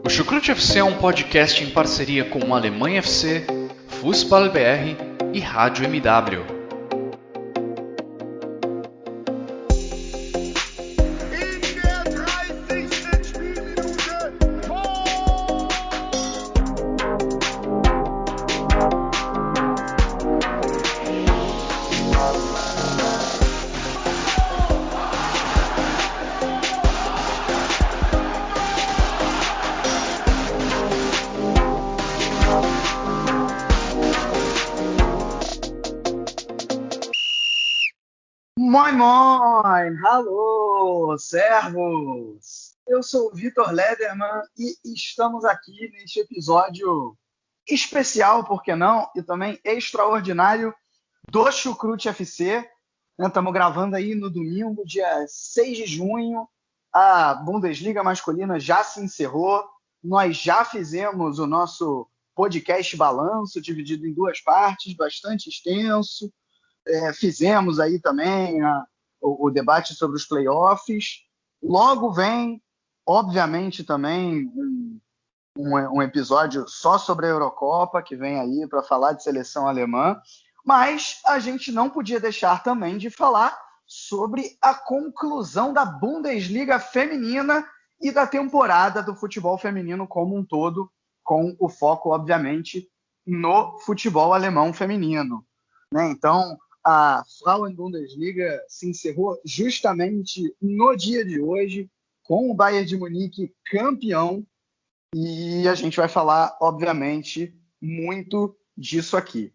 O Chucrute FC é um podcast em parceria com Alemanha FC, Fußball BR e Rádio MW. Moin, moin! Alô, servos! Eu sou o Vitor Lederman e estamos aqui neste episódio especial, por que não? E também extraordinário do Chucrute FC. Estamos gravando aí no domingo, dia 6 de junho. A Bundesliga masculina já se encerrou. Nós já fizemos o nosso podcast balanço, dividido em duas partes, bastante extenso. Fizemos aí também o debate sobre os playoffs. Logo vem, obviamente, também um episódio só sobre a Eurocopa, que vem aí para falar de seleção alemã. Mas a gente não podia deixar também de falar sobre a conclusão da Bundesliga feminina e da temporada do futebol feminino como um todo, com o foco, obviamente, no futebol alemão feminino, né? Então, a Frauen-Bundesliga se encerrou justamente no dia de hoje, com o Bayern de Munique campeão, e a gente vai falar, obviamente, muito disso aqui,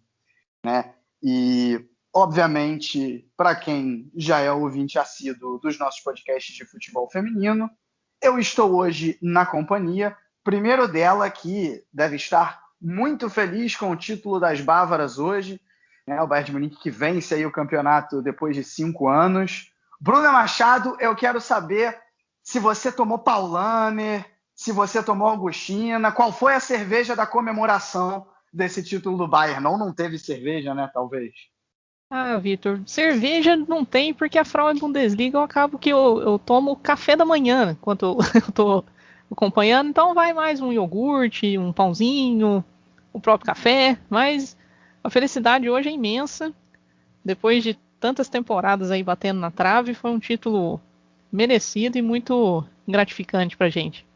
né? E, obviamente, para quem já é ouvinte assíduo dos nossos podcasts de futebol feminino, eu estou hoje na companhia, primeiro dela, que deve estar muito feliz com o título das bávaras hoje, né, o Bayern de Munique que vence aí o campeonato depois de 5 anos. Bruna Machado, eu quero saber se você tomou Paulaner, se você tomou Augustina, qual foi a cerveja da comemoração desse título do Bayern? Não teve cerveja, né, talvez? Vitor, cerveja não tem porque a Frauen-Bundesliga eu acabo que eu tomo café da manhã enquanto eu tô acompanhando, então vai mais um iogurte, um pãozinho, o próprio café, mas a felicidade hoje é imensa. Depois de tantas temporadas aí batendo na trave, foi um título merecido e muito gratificante pra gente.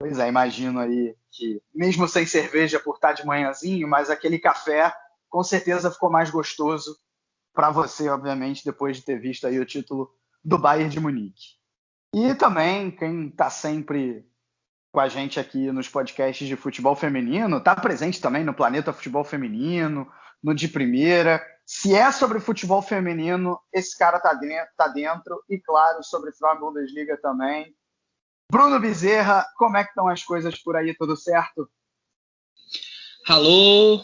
Pois é, imagino aí que, mesmo sem cerveja por estar de manhãzinho, mas aquele café com certeza ficou mais gostoso para você, obviamente, depois de ter visto aí o título do Bayern de Munique. E também, quem está sempre com a gente aqui nos podcasts de futebol feminino, está presente também no Planeta Futebol Feminino, no De Primeira. Se é sobre futebol feminino, esse cara tá dentro. E, claro, sobre Frauen Bundesliga também. Bruno Bezerra, como é que estão as coisas por aí? Tudo certo? Alô!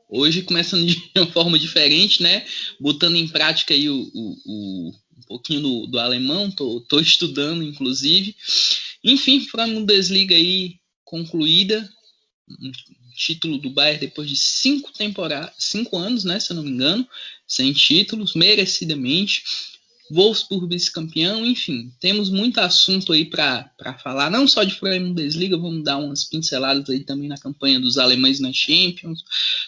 Hoje começando de uma forma diferente, né? Botando em prática aí um pouquinho do alemão, tô estudando, inclusive. Enfim, Frauen Bundesliga aí concluída, um título do Bayern depois de 5 anos, né? Se eu não me engano, sem títulos, merecidamente. Wolfsburg vice-campeão, enfim, temos muito assunto aí para falar, não só de Frauen Bundesliga, vamos dar umas pinceladas aí também na campanha dos alemães na Champions,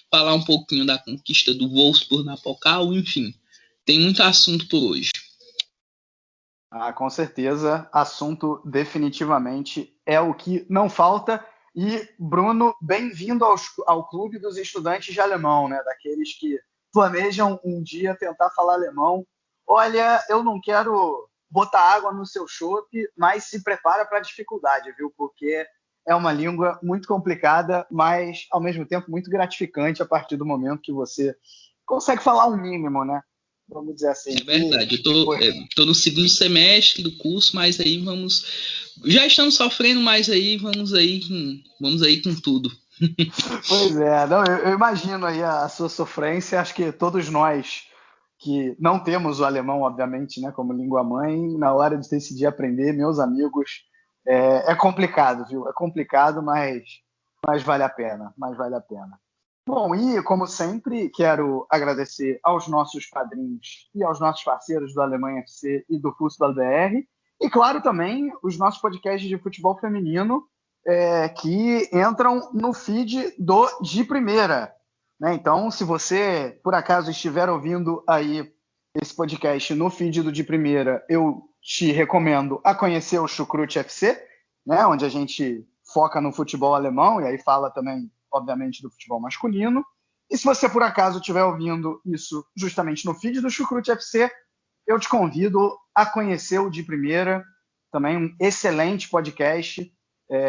falar um pouquinho da conquista do Wolfsburg na Pokal, enfim, tem muito assunto por hoje. Com certeza, assunto definitivamente é o que não falta. E, Bruno, bem-vindo ao Clube dos Estudantes de Alemão, né? Daqueles que planejam um dia tentar falar alemão. Olha, eu não quero botar água no seu chope, mas se prepara para a dificuldade, viu? Porque é uma língua muito complicada, mas ao mesmo tempo muito gratificante a partir do momento que você consegue falar um mínimo, né? Vamos dizer assim. É verdade, eu tô no segundo semestre do curso, mas aí já estamos sofrendo, mas aí vamos aí com tudo. Pois é, não, eu imagino aí a sua sofrência. Acho que todos nós que não temos o alemão, obviamente, né, como língua mãe, na hora de decidir aprender, meus amigos, é complicado, viu? É complicado, mas vale a pena, Bom, e como sempre, quero agradecer aos nossos padrinhos e aos nossos parceiros do Alemanha FC e do Fußball BR. E, claro, também os nossos podcasts de futebol feminino que entram no feed do De Primeira. Né? Então, se você, por acaso, estiver ouvindo aí esse podcast no feed do De Primeira, eu te recomendo a conhecer o Chucrute FC, né? Onde a gente foca no futebol alemão e aí fala também, obviamente, do futebol masculino. E se você, por acaso, estiver ouvindo isso justamente no feed do Chucrute FC, eu te convido a conhecer o De Primeira, também um excelente podcast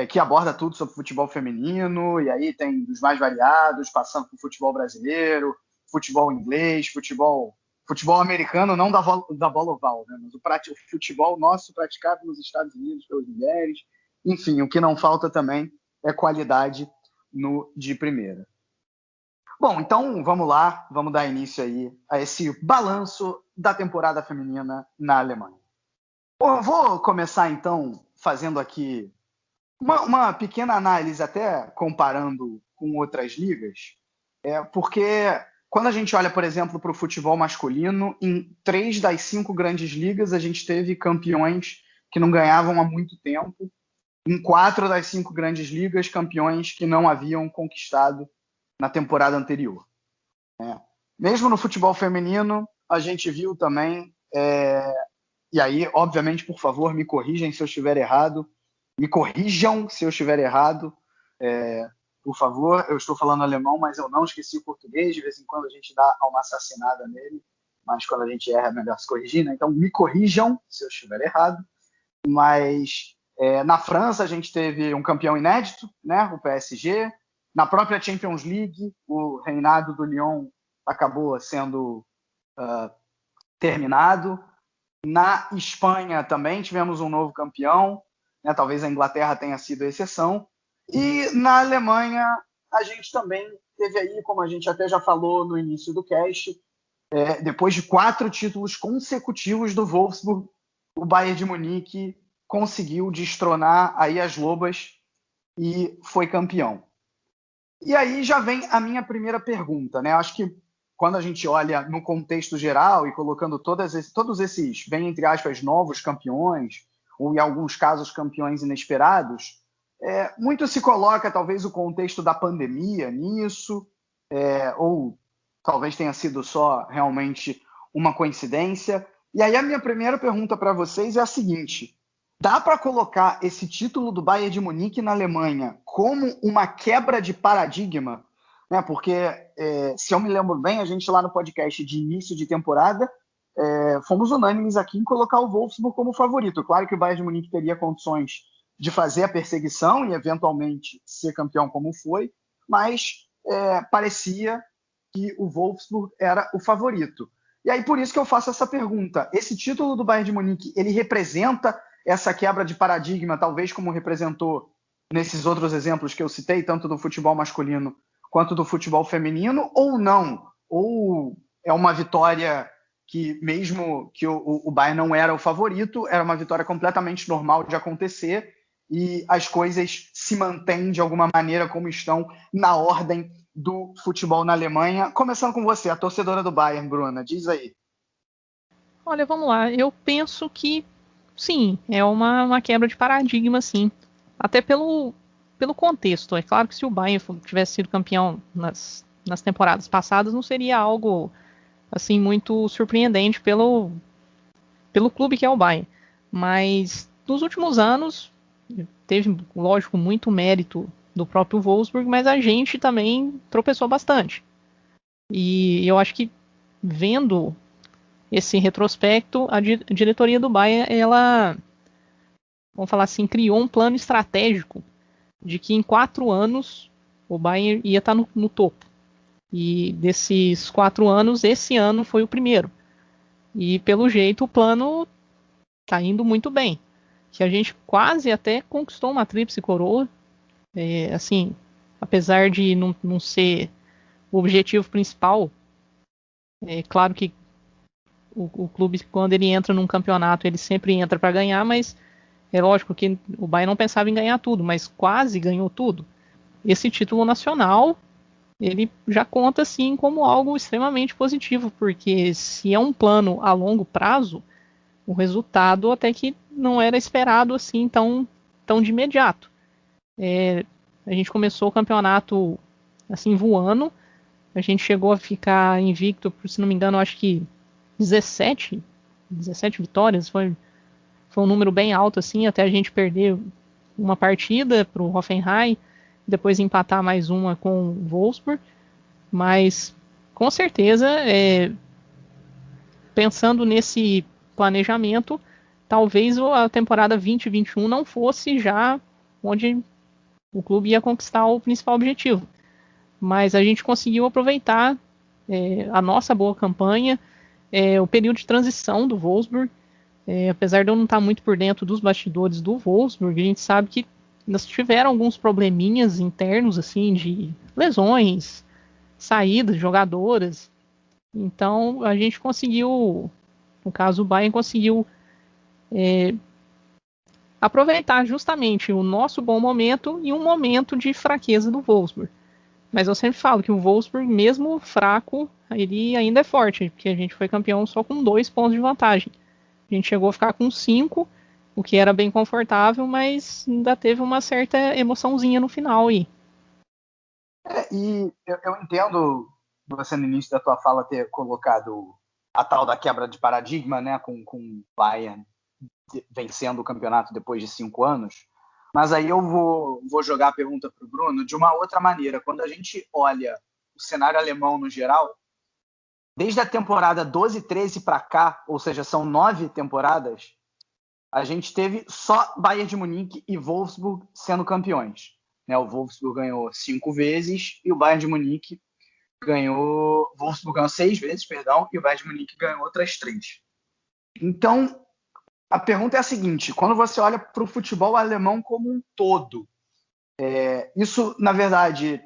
que aborda tudo sobre futebol feminino, e aí tem dos mais variados, passando por futebol brasileiro, futebol inglês, futebol americano, não da bola oval, né? Mas o futebol nosso praticado nos Estados Unidos pelas mulheres. Enfim, o que não falta também é qualidade no De Primeira. Bom, então vamos lá, vamos dar início aí a esse balanço da temporada feminina na Alemanha. Eu vou começar então fazendo aqui uma pequena análise, até comparando com outras ligas, porque quando a gente olha, por exemplo, para o futebol masculino, em 3 das 5 grandes ligas a gente teve campeões que não ganhavam há muito tempo, em 4 das 5 grandes ligas, campeões que não haviam conquistado na temporada anterior. Mesmo no futebol feminino, a gente viu também, e aí, obviamente, por favor, me corrijam se eu estiver errado, por favor, eu estou falando alemão, mas eu não esqueci o português, de vez em quando a gente dá uma assassinada nele, mas quando a gente erra é melhor se corrigir, né? Então me corrijam se eu estiver errado, mas na França a gente teve um campeão inédito, né? O PSG, na própria Champions League, o reinado do Lyon acabou sendo terminado. Na Espanha também tivemos um novo campeão, né? Talvez a Inglaterra tenha sido a exceção. E na Alemanha a gente também teve aí, como a gente até já falou no início do cast, depois de 4 títulos consecutivos do Wolfsburg, o Bayern de Munique conseguiu destronar aí as Lobas e foi campeão. E aí já vem a minha primeira pergunta, né? Acho que quando a gente olha no contexto geral e colocando todos esses, bem entre aspas, novos campeões, ou em alguns casos campeões inesperados, muito se coloca talvez o contexto da pandemia nisso, ou talvez tenha sido só realmente uma coincidência. E aí a minha primeira pergunta para vocês é a seguinte: dá para colocar esse título do Bayern de Munique na Alemanha como uma quebra de paradigma? Né? Porque, se eu me lembro bem, a gente lá no podcast de início de temporada fomos unânimes aqui em colocar o Wolfsburg como favorito. Claro que o Bayern de Munique teria condições de fazer a perseguição e eventualmente ser campeão como foi, mas parecia que o Wolfsburg era o favorito. E aí por isso que eu faço essa pergunta: esse título do Bayern de Munique, ele representa essa quebra de paradigma, talvez como representou nesses outros exemplos que eu citei, tanto do futebol masculino quanto do futebol feminino, ou não? Ou é uma vitória que, mesmo que o Bayern não era o favorito, era uma vitória completamente normal de acontecer e as coisas se mantêm de alguma maneira como estão na ordem do futebol na Alemanha? Começando com você, a torcedora do Bayern, Bruna, diz aí. Olha, vamos lá, eu penso que sim, é uma quebra de paradigma, sim. Até pelo contexto. É claro que se o Bayern tivesse sido campeão nas temporadas passadas, não seria algo assim muito surpreendente pelo clube que é o Bayern. Mas nos últimos anos teve, lógico, muito mérito do próprio Wolfsburg, mas a gente também tropeçou bastante. E eu acho que, vendo esse retrospecto, a diretoria do Bayern, ela, vamos falar assim, criou um plano estratégico de que em 4 anos o Bayern ia estar no topo. E desses 4 anos, esse ano foi o primeiro. E pelo jeito o plano está indo muito bem. Que a gente quase até conquistou uma tríplice coroa. Assim, apesar de não ser o objetivo principal, é claro que o clube, quando ele entra num campeonato, ele sempre entra para ganhar, mas é lógico que o Bayern não pensava em ganhar tudo, mas quase ganhou tudo. Esse título nacional, ele já conta assim como algo extremamente positivo, porque se é um plano a longo prazo, o resultado até que não era esperado assim tão de imediato. A gente começou o campeonato assim voando, a gente chegou a ficar invicto, se não me engano, acho que 17 vitórias, foi um número bem alto assim, até a gente perder uma partida para o Hoffenheim, depois empatar mais uma com o Wolfsburg, mas com certeza, pensando nesse planejamento, talvez a temporada 2021 não fosse já onde o clube ia conquistar o principal objetivo. Mas a gente conseguiu aproveitar a nossa boa campanha, o período de transição do Wolfsburg. Apesar de eu não estar muito por dentro dos bastidores do Wolfsburg, a gente sabe que nós tiveram alguns probleminhas internos, assim, de lesões, saídas de jogadoras. Então a gente conseguiu, no caso o Bayern conseguiu aproveitar justamente o nosso bom momento e um momento de fraqueza do Wolfsburg. Mas eu sempre falo que o Wolfsburg, mesmo fraco, ele ainda é forte, porque a gente foi campeão só com 2 pontos de vantagem. A gente chegou a ficar com 5, o que era bem confortável, mas ainda teve uma certa emoçãozinha no final aí. E eu entendo você no início da tua fala ter colocado a tal da quebra de paradigma, né, com o Bayern vencendo o campeonato depois de 5 anos, mas aí eu vou jogar a pergunta para o Bruno de uma outra maneira. Quando a gente olha o cenário alemão no geral, desde a temporada 12-13 para cá, ou seja, são 9 temporadas, a gente teve só Bayern de Munique e Wolfsburg sendo campeões. O Wolfsburg ganhou 5 vezes e o Bayern de Munique ganhou... Wolfsburg ganhou 6 vezes, perdão, e o Bayern de Munique ganhou outras 3. Então, a pergunta é a seguinte: quando você olha para o futebol alemão como um todo, isso, na verdade,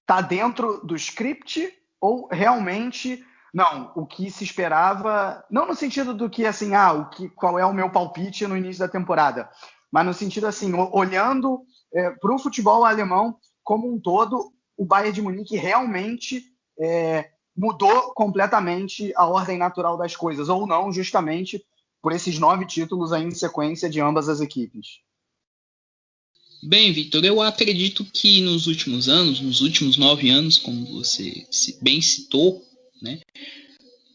está dentro do script ou realmente... Não, o que se esperava, não no sentido do que, assim, qual é o meu palpite no início da temporada, mas no sentido, assim, olhando para o futebol alemão como um todo, o Bayern de Munique realmente mudou completamente a ordem natural das coisas, ou não, justamente por esses 9 títulos aí em sequência de ambas as equipes. Bem, Victor, eu acredito que nos últimos 9 anos, como você bem citou, né,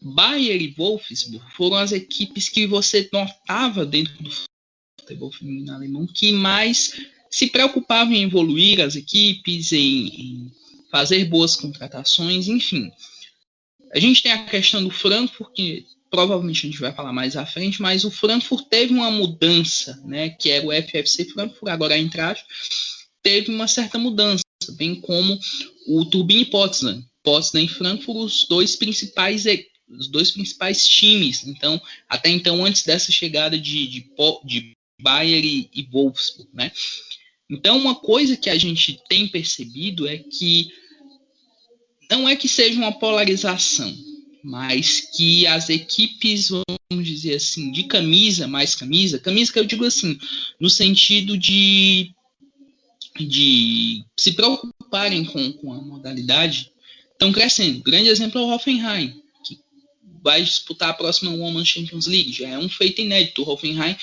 Bayern e Wolfsburg foram as equipes que você notava dentro do futebol feminino alemão que mais se preocupavam em evoluir as equipes, em fazer boas contratações, enfim. A gente tem a questão do Frankfurt, que provavelmente a gente vai falar mais à frente, mas o Frankfurt teve uma mudança, né, que era o FFC Frankfurt, agora a Eintracht, teve uma certa mudança, bem como o Turbine Potsdam e Frankfurt, os dois principais times. Então, até então, antes dessa chegada de Bayern e Wolfsburg, né? Então, uma coisa que a gente tem percebido é que não é que seja uma polarização, mas que as equipes, vamos dizer assim, de camisa que eu digo assim, no sentido de se preocuparem com a modalidade, estão crescendo. Grande exemplo é o Hoffenheim, que vai disputar a próxima Women's Champions League. Já é um feito inédito. O Hoffenheim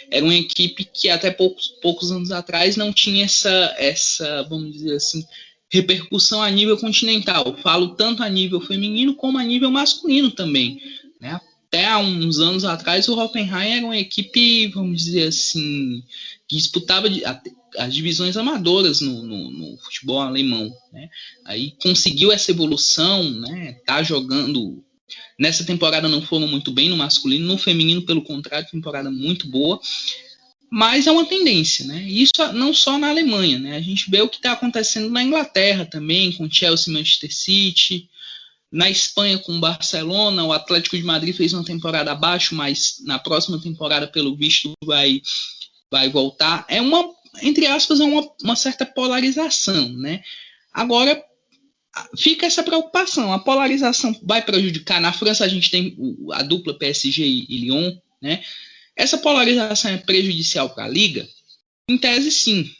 era uma equipe que até poucos anos atrás não tinha essa, vamos dizer assim, repercussão a nível continental. Falo tanto a nível feminino como a nível masculino também, né? Até há uns anos atrás, o Hoffenheim era uma equipe, vamos dizer assim, que disputava as divisões amadoras no futebol alemão, né? Aí conseguiu essa evolução, né? Tá jogando... Nessa temporada não foram muito bem no masculino, no feminino, pelo contrário, temporada muito boa. Mas é uma tendência, né? Isso não só na Alemanha, né? A gente vê o que está acontecendo na Inglaterra também, com Chelsea e Manchester City. Na Espanha, com o Barcelona, o Atlético de Madrid fez uma temporada abaixo, mas na próxima temporada, pelo visto, vai voltar. Entre aspas, é uma certa polarização, né? Agora, fica essa preocupação. A polarização vai prejudicar. Na França, a gente tem a dupla PSG e Lyon, né? Essa polarização é prejudicial para a Liga? Em tese, sim.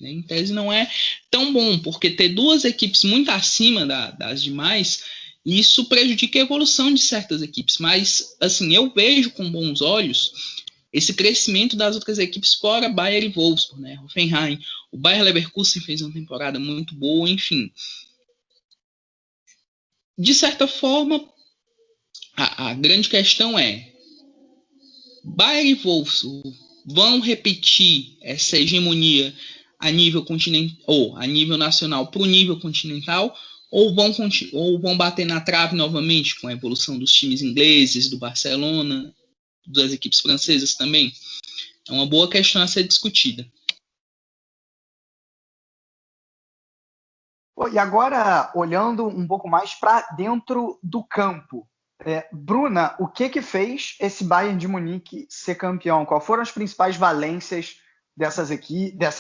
Em tese, não é tão bom, porque ter duas equipes muito acima das demais, isso prejudica a evolução de certas equipes. Mas, assim, eu vejo com bons olhos esse crescimento das outras equipes fora Bayern e Wolfsburg, né? Hoffenheim, o Bayer Leverkusen fez uma temporada muito boa, enfim. De certa forma, a grande questão é: Bayern e Wolfsburg vão repetir essa hegemonia a nível continental ou a nível nacional para o nível continental, ou vão bater na trave novamente com a evolução dos times ingleses, do Barcelona, das equipes francesas também? É uma boa questão a ser discutida. E agora, olhando um pouco mais para dentro do campo, Bruna, o que fez esse Bayern de Munique ser campeão? Quais foram as principais valências dessa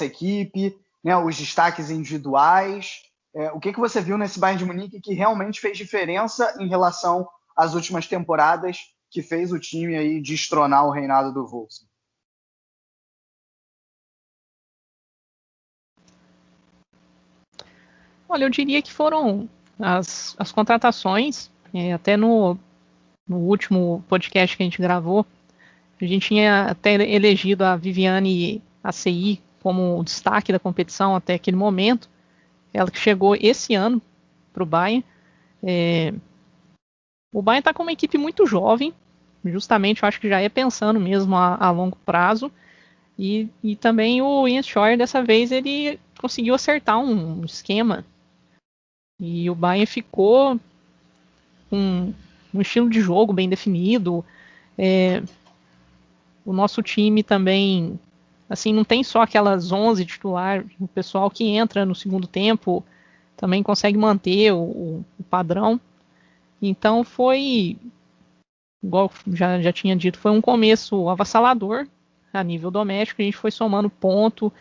equipe, né, os destaques individuais? O que você viu nesse Bayern de Munique que realmente fez diferença em relação às últimas temporadas, que fez o time aí destronar o reinado do Wolfsburg? Olha, eu diria que foram as contratações, até no último podcast que a gente gravou, a gente tinha até elegido a Viviane ACI como destaque da competição até aquele momento, ela que chegou esse ano para o Bayern. O Bayern está com uma equipe muito jovem, justamente eu acho que já é pensando mesmo a longo prazo, e também o Jens Scheuer dessa vez ele conseguiu acertar um esquema, e o Bayern ficou com um estilo de jogo bem definido. O nosso time também, assim, não tem só aquelas 11 titulares, o pessoal que entra no segundo tempo também consegue manter o padrão. Então foi, igual já tinha dito, foi um começo avassalador a nível doméstico, a gente foi somando ponto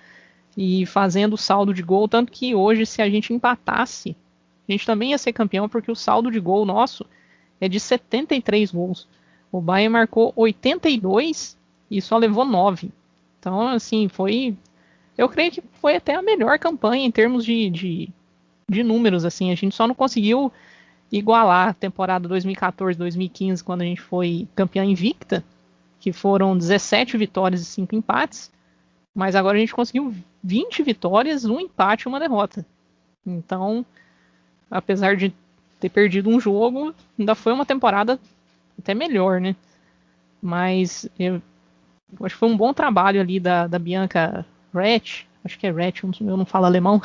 e fazendo saldo de gol, tanto que hoje, se a gente empatasse, a gente também ia ser campeão, porque o saldo de gol nosso é de 73 gols. O Bayern marcou 82 e só levou 9. Então, assim, eu creio que foi até a melhor campanha em termos de números, assim. A gente só não conseguiu igualar a temporada 2014-2015, quando a gente foi campeão invicta, que foram 17 vitórias e 5 empates. Mas agora a gente conseguiu 20 vitórias, 1 empate e 1 derrota. Então, apesar de ter perdido um jogo, ainda foi uma temporada até melhor, né? Mas eu acho que foi um bom trabalho ali da Bianca Rett, acho que é Rett, eu não falo alemão,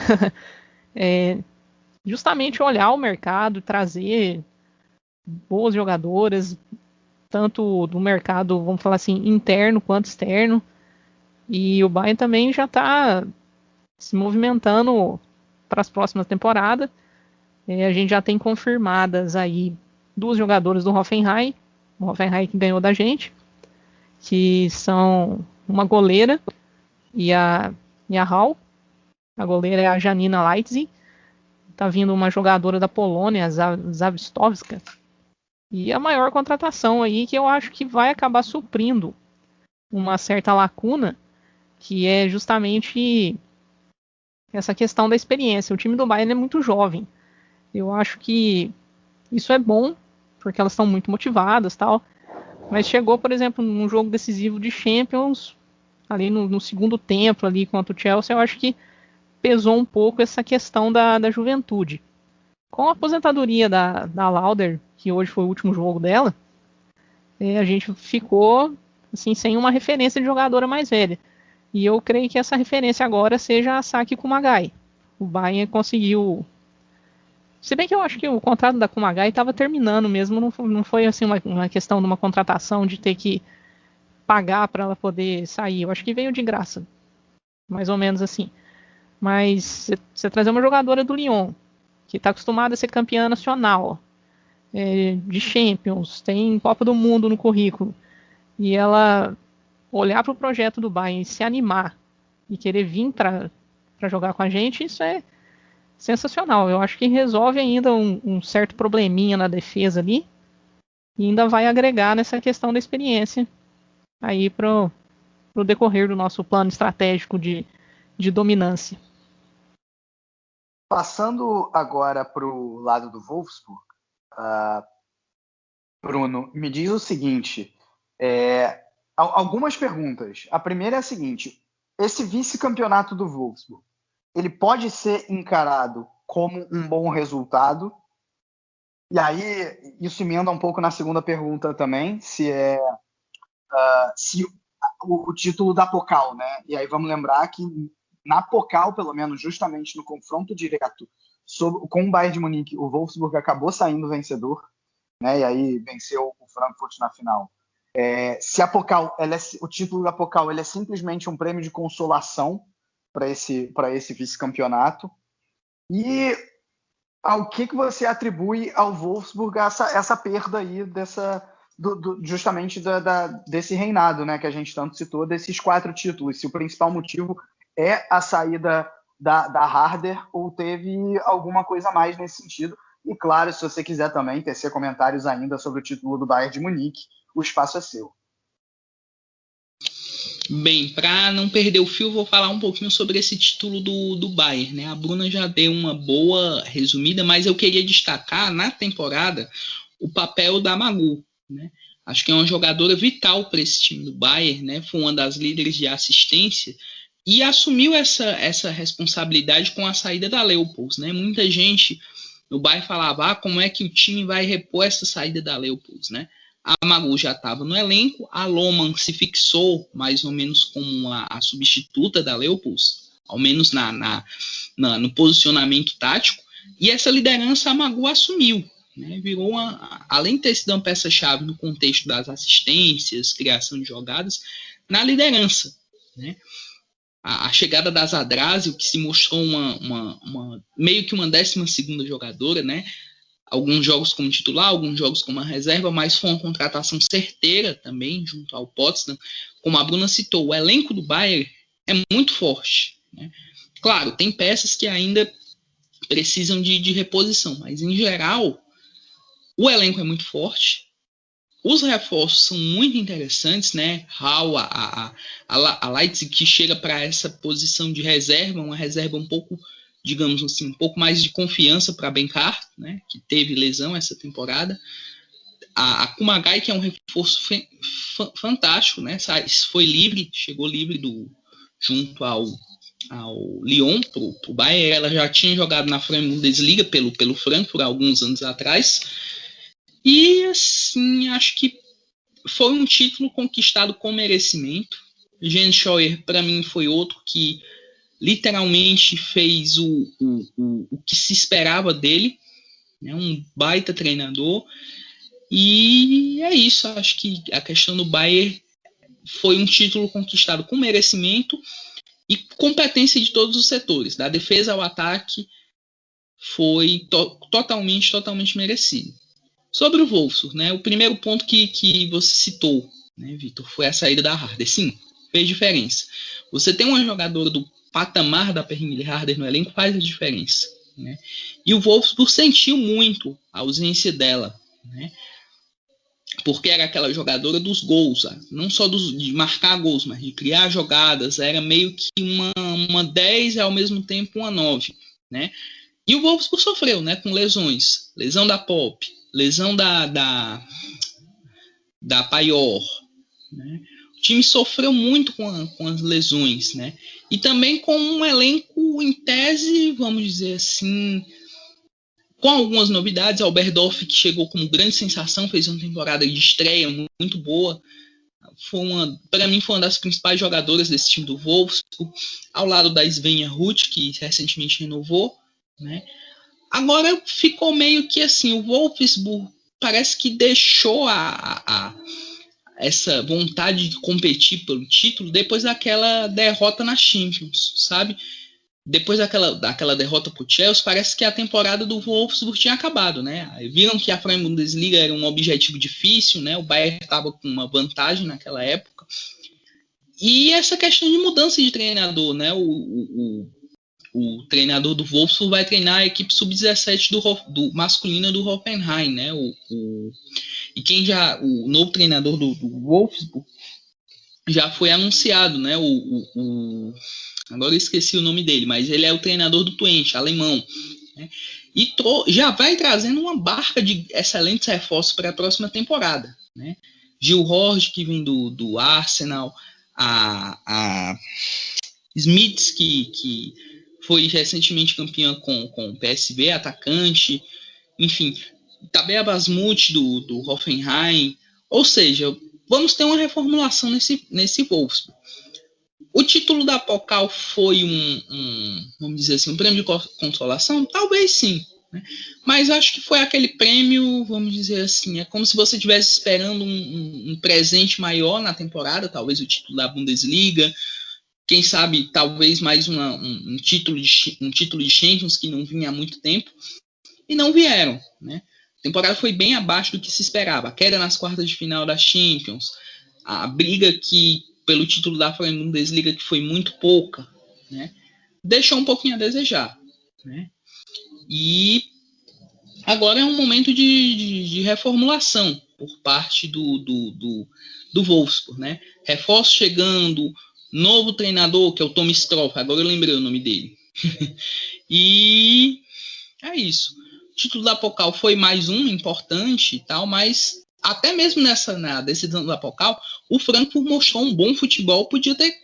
justamente olhar o mercado, trazer boas jogadoras, tanto do mercado, vamos falar assim, interno quanto externo. E o Bayern também já está se movimentando para as próximas temporadas. A gente já tem confirmadas aí 2 jogadoras do Hoffenheim, o Hoffenheim que ganhou da gente, que são uma goleira e a Hall. A goleira é a Janina Leitzig. Tá vindo uma jogadora da Polônia, a Zawistowska. E a maior contratação aí, que eu acho que vai acabar suprindo uma certa lacuna, que é justamente essa questão da experiência. O time do Bayern é muito jovem. Eu acho que isso é bom, porque elas estão muito motivadas, tal. Mas chegou, por exemplo, num jogo decisivo de Champions, ali no segundo tempo, ali contra o Chelsea, eu acho que pesou um pouco essa questão da juventude. Com a aposentadoria da Lauder, que hoje foi o último jogo dela, a gente ficou assim, sem uma referência de jogadora mais velha. E eu creio que essa referência agora seja a Saki Kumagai. O Bayern conseguiu... Se bem que eu acho que o contrato da Kumagai estava terminando mesmo, não foi assim uma questão de uma contratação de ter que pagar para ela poder sair. Eu acho que veio de graça, mais ou menos assim. Mas você trazer uma jogadora do Lyon, que está acostumada a ser campeã nacional, de Champions, tem Copa do Mundo no currículo, e ela olhar para o projeto do Bayern e se animar e querer vir para jogar com a gente, isso é sensacional. Eu acho que resolve ainda um certo probleminha na defesa ali e ainda vai agregar nessa questão da experiência aí pro decorrer do nosso plano estratégico de dominância. Passando agora para o lado do Wolfsburg, Bruno, me diz o seguinte, algumas perguntas. A primeira é a seguinte: esse vice-campeonato do Wolfsburg, ele pode ser encarado como um bom resultado? E aí, isso emenda um pouco na segunda pergunta também, se o título da Pokal, né? E aí vamos lembrar que na Pokal, pelo menos, justamente no confronto direto com o Bayern de Munique, o Wolfsburg acabou saindo vencedor, né? E aí venceu o Frankfurt na final. Se a Pokal, o título da Pokal, ele é simplesmente um prêmio de consolação para esse vice-campeonato. E ao que você atribui ao Wolfsburg essa perda aí justamente desse reinado, né, que a gente tanto citou, desses 4 títulos? Se o principal motivo é a saída da Harder ou teve alguma coisa a mais nesse sentido? E claro, se você quiser também tecer comentários ainda sobre o título do Bayern de Munique, o espaço é seu. Bem, para não perder o fio, vou falar um pouquinho sobre esse título do Bayern, né? A Bruna já deu uma boa resumida, mas eu queria destacar na temporada o papel da Magu, né? Acho que é uma jogadora vital para esse time do Bayern, né? Foi uma das líderes de assistência e assumiu essa responsabilidade com a saída da Leupolz, né? Muita gente no Bayern falava, como é que o time vai repor essa saída da Leupolz, né? A Magu já estava no elenco, a Lohmann se fixou mais ou menos como a substituta da Leupolz, ao menos no posicionamento tático, e essa liderança a Magu assumiu, né? Virou além de ter sido uma peça-chave no contexto das assistências, criação de jogadas, na liderança, né? A chegada da Zadrazil, que se mostrou meio que uma 12ª jogadora, né? Alguns jogos como titular, alguns jogos como reserva, mas foi uma contratação certeira também, junto ao Potsdam. Como a Bruna citou, o elenco do Bayern é muito forte, né? Claro, tem peças que ainda precisam de reposição, mas em geral, o elenco é muito forte. Os reforços são muito interessantes, né? Hall, a Leipzig, que chega para essa posição de reserva, uma reserva um pouco, digamos assim, um pouco mais de confiança para Benkart, né? Que teve lesão essa temporada. A Kumagai, que é um reforço fantástico, né? Foi livre, chegou livre junto ao Lyon pro Bayern. Ela já tinha jogado na Bundesliga pelo Frankfurt há alguns anos atrás. E assim, acho que foi um título conquistado com merecimento. Jens Scheuer, para mim, foi outro que literalmente fez o que se esperava dele, né? Um baita treinador. E é isso, acho que a questão do Bayern foi um título conquistado com merecimento e competência de todos os setores, da defesa ao ataque, foi totalmente merecido. Sobre o Wolfsburg, né, o primeiro ponto que você citou, né, Vitor, foi a saída da Harder. Sim, fez diferença. Você tem uma jogadora do patamar da Pernille Harder no elenco, faz a diferença, né? E o Wolfsburg sentiu muito a ausência dela, né? Porque era aquela jogadora dos gols, não só de marcar gols, mas de criar jogadas. Era meio que uma 10 e ao mesmo tempo uma 9, né? E o Wolfsburg sofreu, né, com lesões. Lesão da Pop, lesão da Paior, né? O time sofreu muito com as lesões, né? E também com um elenco em tese, vamos dizer assim, com algumas novidades. Alberdorf, que chegou como grande sensação, fez uma temporada de estreia muito boa. Para mim, foi uma das principais jogadoras desse time do Wolfsburg, ao lado da Svenja Ruth, que recentemente renovou, né? Agora ficou meio que assim, o Wolfsburg parece que deixou essa vontade de competir pelo título depois daquela derrota na Champions, sabe? Depois daquela derrota pro Chelsea, parece que a temporada do Wolfsburg tinha acabado, né? Viram que a Bundesliga era um objetivo difícil, né? O Bayern estava com uma vantagem naquela época. E essa questão de mudança de treinador, né? O treinador do Wolfsburg vai treinar a equipe sub-17 do masculina do Hoffenheim, né? O novo treinador do Wolfsburg já foi anunciado, né? Agora eu esqueci o nome dele, mas ele é o treinador do Twente, alemão, né? E já vai trazendo uma barca de excelentes reforços para a próxima temporada, né? Gil Hort, que vem do Arsenal, a Smits, que foi recentemente campeã com o PSV, atacante, enfim, Tabea Basmut do Hoffenheim, ou seja, vamos ter uma reformulação nesse Wolfsburg. O título da Pokal foi vamos dizer assim, um prêmio de consolação? Talvez sim, né? Mas acho que foi aquele prêmio, vamos dizer assim, é como se você estivesse esperando um presente maior na temporada, talvez o título da Bundesliga, quem sabe talvez mais um título de Champions que não vinha há muito tempo, e não vieram, né? A temporada foi bem abaixo do que se esperava. A queda nas quartas de final da Champions, a briga pelo título da Bundesliga, que foi muito pouca, né? Deixou um pouquinho a desejar, né? E agora é um momento de reformulação por parte do Wolfsburg, né? Reforço chegando, novo treinador, que é o Tom Stroff, agora eu lembrei o nome dele. E é isso. O título da Pokal foi mais um importante e tal, mas até mesmo na decisão da Pokal, o Frankfurt mostrou um bom futebol, podia ter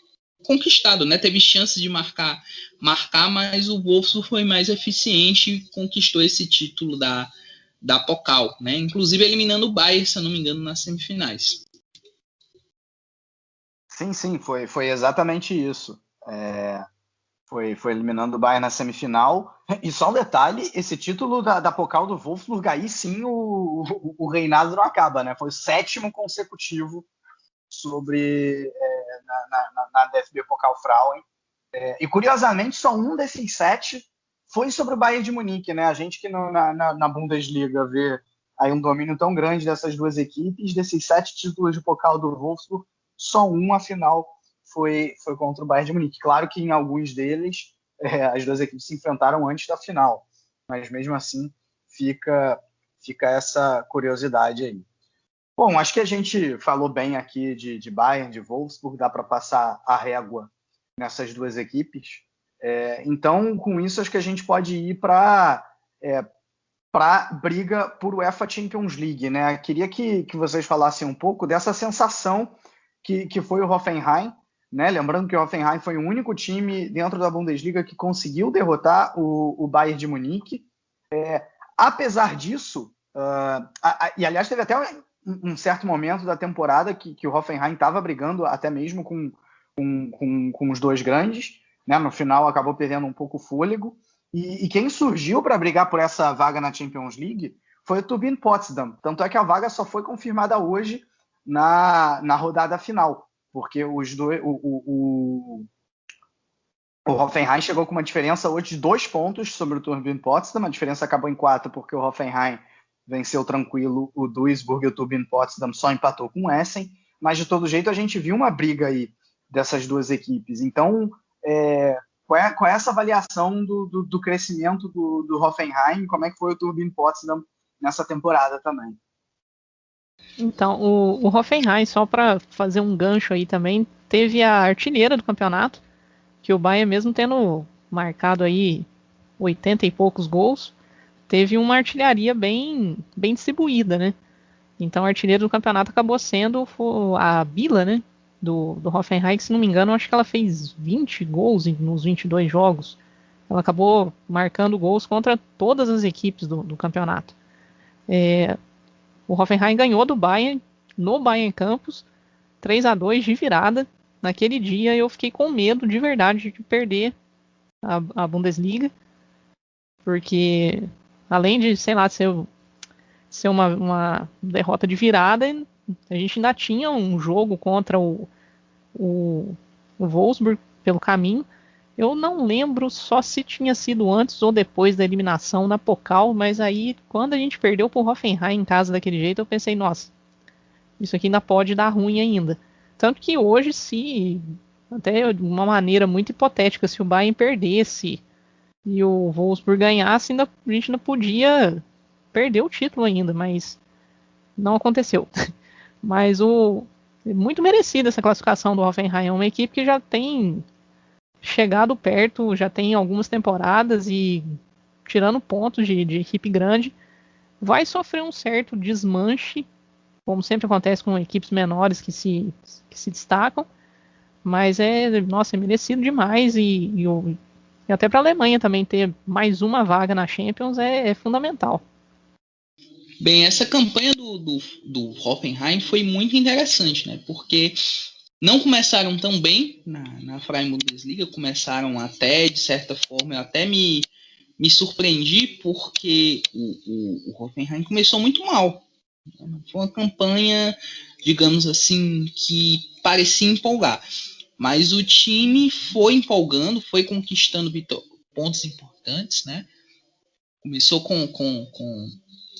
conquistado, né? Teve chance de marcar, mas o Wolfsburg foi mais eficiente e conquistou esse título da Pokal, né? Inclusive eliminando o Bayern, se eu não me engano, nas semifinais. Sim, foi exatamente isso. Foi eliminando o Bayern na semifinal. E só um detalhe, esse título da Pokal do Wolfsburg, aí sim o reinado não acaba, né? Foi o 7º consecutivo na DFB Pokal Frauen. E curiosamente, só um desses 7 foi sobre o Bayern de Munique, né? A gente que na Bundesliga vê aí um domínio tão grande dessas duas equipes, desses 7 títulos de Pokal do Wolfsburg, só um, afinal, foi contra o Bayern de Munique. Claro que em alguns deles as duas equipes se enfrentaram antes da final, mas mesmo assim fica essa curiosidade aí. Bom, acho que a gente falou bem aqui de Bayern, de Wolfsburg, dá para passar a régua nessas duas equipes. Então, com isso, acho que a gente pode ir para a briga por UEFA Champions League, né? Queria que vocês falassem um pouco dessa sensação que foi o Hoffenheim, né? Lembrando que o Hoffenheim foi o único time dentro da Bundesliga que conseguiu derrotar o Bayern de Munique. Apesar disso, e aliás teve até um certo momento da temporada que o Hoffenheim estava brigando até mesmo com os dois grandes, né? No final acabou perdendo um pouco o fôlego. E quem surgiu para brigar por essa vaga na Champions League foi o Turbine Potsdam. Tanto é que a vaga só foi confirmada hoje na rodada final, porque o Hoffenheim chegou com uma diferença hoje de 2 pontos sobre o Turbine Potsdam. A diferença acabou em 4 porque o Hoffenheim venceu tranquilo o Duisburg e o Turbine Potsdam só empatou com o Essen. Mas de todo jeito a gente viu uma briga aí dessas duas equipes. Então, qual é essa avaliação do crescimento do Hoffenheim? Como é que foi o Turbine Potsdam nessa temporada também? Então, o Hoffenheim, só para fazer um gancho aí também, teve a artilheira do campeonato, que o Bayern, mesmo tendo marcado aí 80 e poucos gols, teve uma artilharia bem distribuída, né? Então, a artilheira do campeonato acabou sendo a Bila, né? Do Hoffenheim, que se não me engano, acho que ela fez 20 gols nos 22 jogos. Ela acabou marcando gols contra todas as equipes do campeonato. O Hoffenheim ganhou do Bayern no Bayern Campus 3-2 de virada. Naquele dia eu fiquei com medo de verdade de perder a Bundesliga, porque além de, sei lá, ser uma derrota de virada, a gente ainda tinha um jogo contra o Wolfsburg pelo caminho. Eu não lembro só se tinha sido antes ou depois da eliminação na Pokal, mas aí quando a gente perdeu pro Hoffenheim em casa daquele jeito, eu pensei, nossa, isso aqui ainda pode dar ruim ainda. Tanto que hoje, se até de uma maneira muito hipotética, se o Bayern perdesse e o Wolfsburg ganhasse, a gente ainda podia perder o título ainda, mas não aconteceu. Mas muito merecida essa classificação do Hoffenheim. É uma equipe que já tem chegado perto, já tem algumas temporadas e tirando pontos de equipe grande, vai sofrer um certo desmanche como sempre acontece com equipes menores que se destacam, mas é merecido demais e até para a Alemanha também ter mais uma vaga na Champions é fundamental. Bem, essa campanha do Hoffenheim foi muito interessante, né? Porque não começaram tão bem na Freie Bundesliga, começaram até, de certa forma, eu até me surpreendi, porque o Hoffenheim começou muito mal. Foi uma campanha, digamos assim, que parecia empolgar. Mas o time foi empolgando, foi conquistando pontos importantes, né? Começou com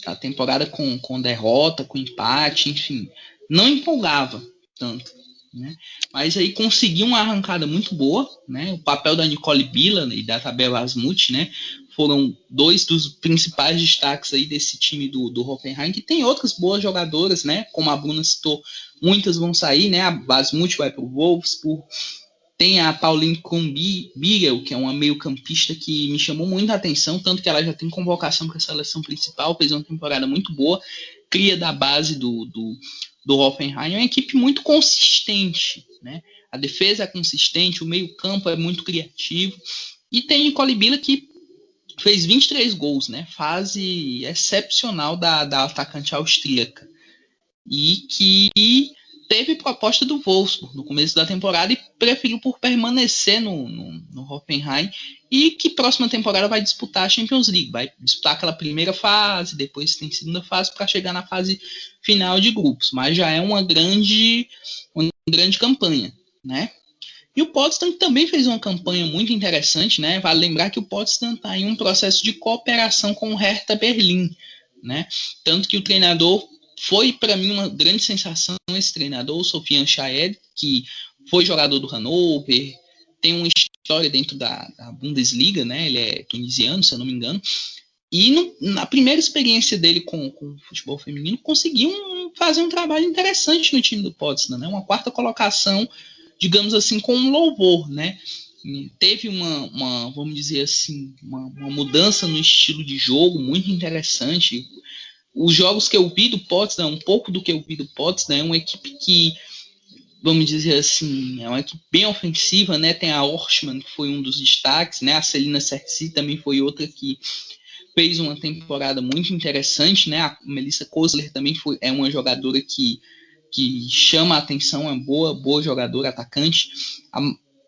a temporada com derrota, com empate, enfim. Não empolgava tanto, né? Mas aí conseguiu uma arrancada muito boa, né? O papel da Nicole Bieler e da Tabela Asmuth, né? Foram dois dos principais destaques aí desse time do Hoffenheim, que tem outras boas jogadoras, né? Como a Bruna citou, muitas vão sair, né? A Asmuth vai para o Wolfsburg. Tem a Pauline Krumbigel, que é uma meio-campista que me chamou muita atenção, tanto que ela já tem convocação para a seleção principal, fez uma temporada muito boa, cria da base do Hoffenheim. É uma equipe muito consistente, né? A defesa é consistente, o meio-campo é muito criativo. E tem Nicole Bieler, que fez 23 gols, né? Fase excepcional da atacante austríaca. E que teve proposta do Wolfsburg no começo da temporada e preferiu por permanecer no Hoffenheim, e que próxima temporada vai disputar a Champions League, vai disputar aquela primeira fase, depois tem segunda fase para chegar na fase final de grupos, mas já é uma grande campanha, né? E o Potsdam também fez uma campanha muito interessante, né? Vale lembrar que o Potsdam está em um processo de cooperação com o Hertha Berlim, né? Tanto que o treinador foi, para mim, uma grande sensação, esse treinador, o Sofian Chaed, que foi jogador do Hannover, tem uma história dentro da Bundesliga, né? Ele é tunisiano, se eu não me engano. E na primeira experiência dele com o futebol feminino, conseguiu fazer um trabalho interessante no time do Potsdam, né? Uma quarta colocação, digamos assim, com um louvor, né? Teve vamos dizer assim, uma mudança no estilo de jogo muito interessante. Os jogos que eu vi do Potsdam, um pouco do que eu vi do Potsdam, é uma equipe que, vamos dizer assim, é uma equipe bem ofensiva, né? Tem a Orschmann, que foi um dos destaques, né? A Celina Cerci também foi outra que fez uma temporada muito interessante, né? A Melissa Kozler também é uma jogadora que chama a atenção, é uma boa jogadora, atacante.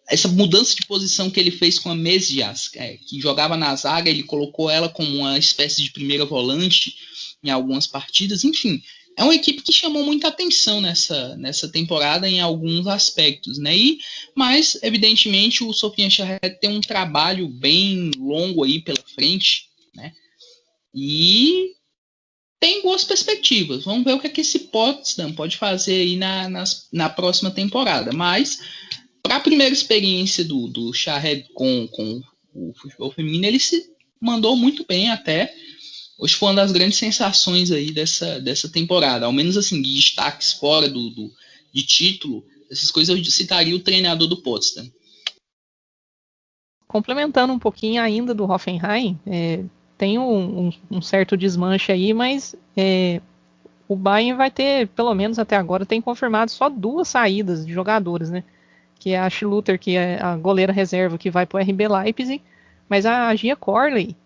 Essa mudança de posição que ele fez com a Mesias, que jogava na zaga, ele colocou ela como uma espécie de primeira volante em algumas partidas. Enfim, é uma equipe que chamou muita atenção nessa temporada em alguns aspectos, né? Mas, evidentemente, o Sofian Charret tem um trabalho bem longo aí pela frente, né? E tem boas perspectivas. Vamos ver o que é que esse Potsdam pode fazer aí na próxima temporada. Mas, para a primeira experiência do Charret com o futebol feminino, ele se mandou muito bem até. Hoje foi uma das grandes sensações aí dessa temporada. Ao menos assim, de destaques fora de título, essas coisas eu citaria o treinador do Potsdam. Complementando um pouquinho ainda do Hoffenheim, tem um certo desmanche aí, mas o Bayern vai ter, pelo menos até agora, tem confirmado só 2 saídas de jogadores, né? Que é a Schluter, que é a goleira reserva, que vai para o RB Leipzig, mas a Gia Corley,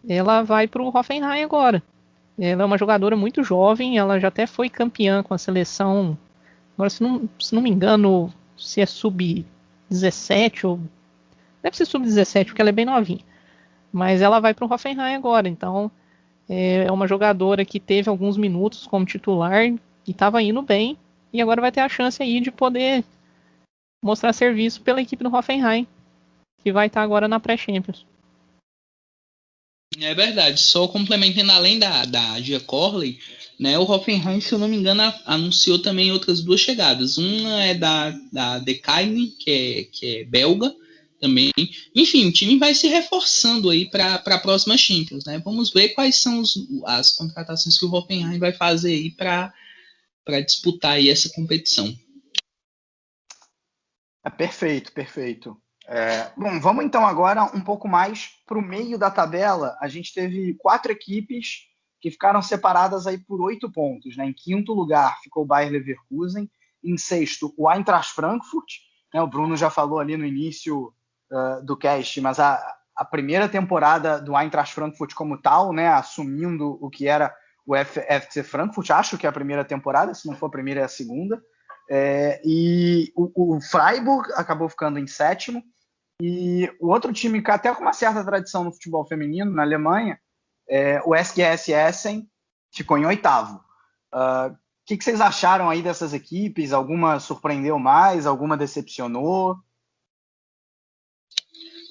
ela vai para o Hoffenheim agora. Ela é uma jogadora muito jovem, ela já até foi campeã com a seleção, agora se não me engano, se é sub-17 ou... Deve ser sub-17, porque ela é bem novinha. Mas ela vai para o Hoffenheim agora, então é uma jogadora que teve alguns minutos como titular e estava indo bem, e agora vai ter a chance aí de poder mostrar serviço pela equipe do Hoffenheim, que vai estar agora na pré-Champions. É verdade, só complementando, além da Gia Corley, né, o Hoffenheim, se eu não me engano, anunciou também outras 2 chegadas. Uma é da Dekaine, que é belga também. Enfim, o time vai se reforçando aí para a próxima Champions, né? Vamos ver quais são as contratações que o Hoffenheim vai fazer aí para disputar aí essa competição. Perfeito. Bom, vamos então agora um pouco mais para o meio da tabela. A gente teve 4 equipes que ficaram separadas aí por 8 pontos. Né? Em quinto lugar ficou o Bayer Leverkusen, em sexto o Eintracht Frankfurt, né? O Bruno já falou ali no início do cast, mas a primeira temporada do Eintracht Frankfurt como tal, né? Assumindo o que era o FC Frankfurt, acho que é a primeira temporada, se não for a primeira é a segunda, e o Freiburg acabou ficando em sétimo, e o outro time que até com uma certa tradição no futebol feminino, na Alemanha, o SGS Essen, ficou em oitavo. O que vocês acharam aí dessas equipes? Alguma surpreendeu mais? Alguma decepcionou?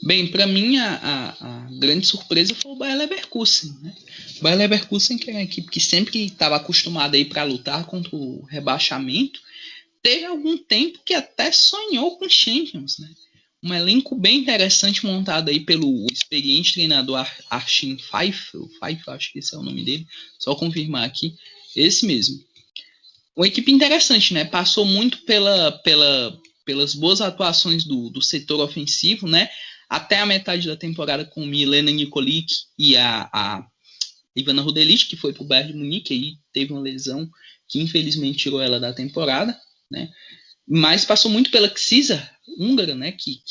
Bem, para mim a grande surpresa foi o Bayer Leverkusen, né? O Bayer Leverkusen, que é uma equipe que sempre estava acostumada aí para lutar contra o rebaixamento, teve algum tempo que até sonhou com Champions, né? Um elenco bem interessante montado aí pelo experiente treinador Arsene Pfeiffer, acho que esse é o nome dele, só confirmar aqui, esse mesmo. Uma equipe interessante, né? Passou muito pelas boas atuações do setor ofensivo, né? Até a metade da temporada com Milena Nikolic e a Ivana Rudelic, que foi para o Bayern de Munique, aí teve uma lesão que infelizmente tirou ela da temporada, né? Mas passou muito pela Ksisa, húngara, né? Que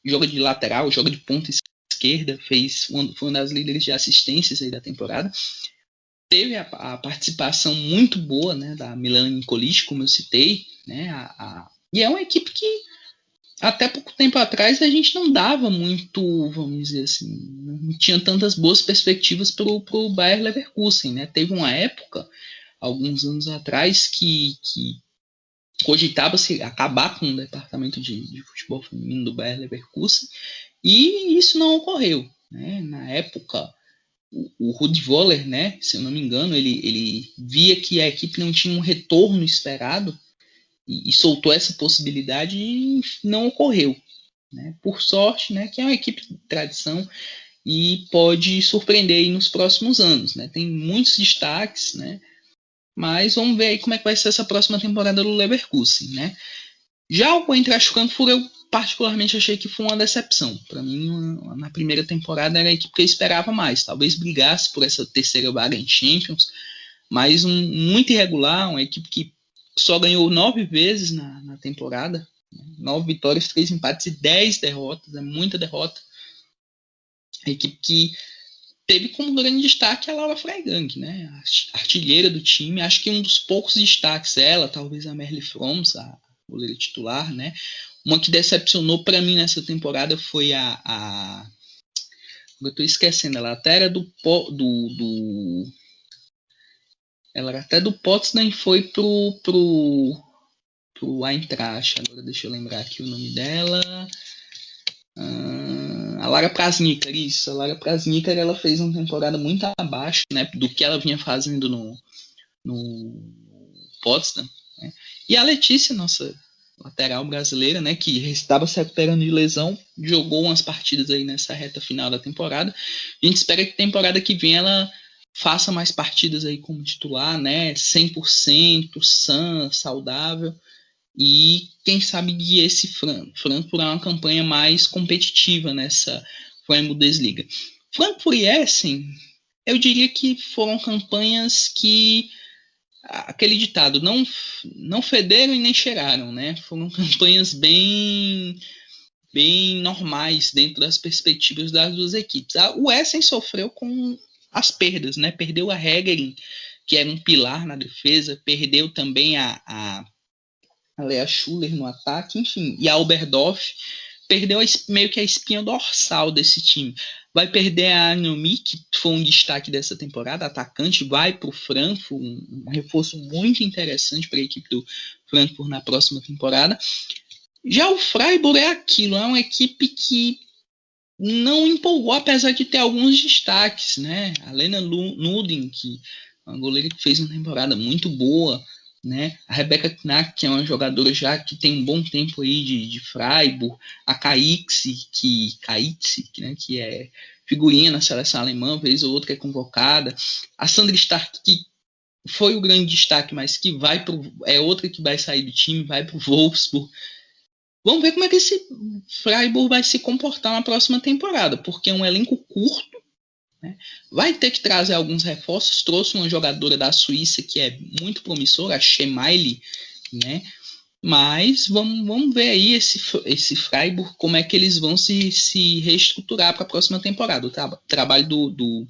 joga de lateral, joga de ponta esquerda, foi uma das líderes de assistências aí da temporada. Teve a participação muito boa, né, da Milena Nikolic, como eu citei, né? E é uma equipe que até pouco tempo atrás a gente não dava muito, vamos dizer assim, não tinha tantas boas perspectivas para o Bayer Leverkusen, né? Teve uma época, alguns anos atrás, que cogitava-se acabar com o departamento de futebol feminino do Bayer Leverkusen, e isso não ocorreu, né? Na época, o Rudi Völler, né, se eu não me engano, ele via que a equipe não tinha um retorno esperado e soltou essa possibilidade e não ocorreu, né? Por sorte, né, que é uma equipe de tradição e pode surpreender aí nos próximos anos, né? Tem muitos destaques, né? Mas vamos ver aí como é que vai ser essa próxima temporada do Leverkusen, né? Já o Eintracht Frankfurt eu particularmente achei que foi uma decepção. Para mim, na primeira temporada era a equipe que eu esperava mais. Talvez brigasse por essa terceira vaga em Champions, mas muito irregular, uma equipe que só ganhou 9 vezes na temporada. 9 vitórias, 3 empates e 10 derrotas. É muita derrota. A equipe que teve como grande destaque a Laura Freigang, né? A artilheira do time. Acho que um dos poucos destaques ela, talvez a Merle Froms, a goleira titular, né? Uma que decepcionou para mim nessa temporada foi eu tô esquecendo, ela até era ela era até do Potsdam e foi pro Eintracht. Agora deixa eu lembrar aqui o nome dela. A Lara Prasnikar, isso. A Lara Prasnikar, ela fez uma temporada muito abaixo, né, do que ela vinha fazendo no Potsdam, né? E a Letícia, nossa lateral brasileira, né, que estava se recuperando de lesão, jogou umas partidas aí nessa reta final da temporada. A gente espera que temporada que vem ela faça mais partidas aí como titular, né, 100%, sã, saudável, e quem sabe guie esse Frankfurt a uma campanha mais competitiva nessa Bundesliga. Frankfurt e Essen, eu diria que foram campanhas que aquele ditado, não federam e nem cheiraram, né? Foram campanhas bem normais dentro das perspectivas das duas equipes. O Essen sofreu com as perdas, né? Perdeu a Hegerin, que era um pilar na defesa, perdeu também a Lea Schuller no ataque, enfim, e a Oberdorf perdeu meio que a espinha dorsal desse time. Vai perder a Nomi, que foi um destaque dessa temporada, atacante, vai para o Frankfurt, um reforço muito interessante para a equipe do Frankfurt na próxima temporada. Já o Freiburg é aquilo, é uma equipe que não empolgou, apesar de ter alguns destaques, né? A Lena Nudin, que é uma goleira que fez uma temporada muito boa, né? A Rebecca Knack, que é uma jogadora já que tem um bom tempo aí de Freiburg, a Kaitze, né? Que é figurinha na seleção alemã, vez ou outra é convocada, a Sandra Stark, que foi o grande destaque, mas que é outra que vai sair do time, vai para o Wolfsburg. Vamos ver como é que esse Freiburg vai se comportar na próxima temporada, porque é um elenco curto, né? Vai ter que trazer alguns reforços. Trouxe uma jogadora da Suíça que é muito promissora, a Schmeili, né? Mas vamos ver aí esse Freiburg, como é que eles vão se reestruturar para a próxima temporada. O trabalho do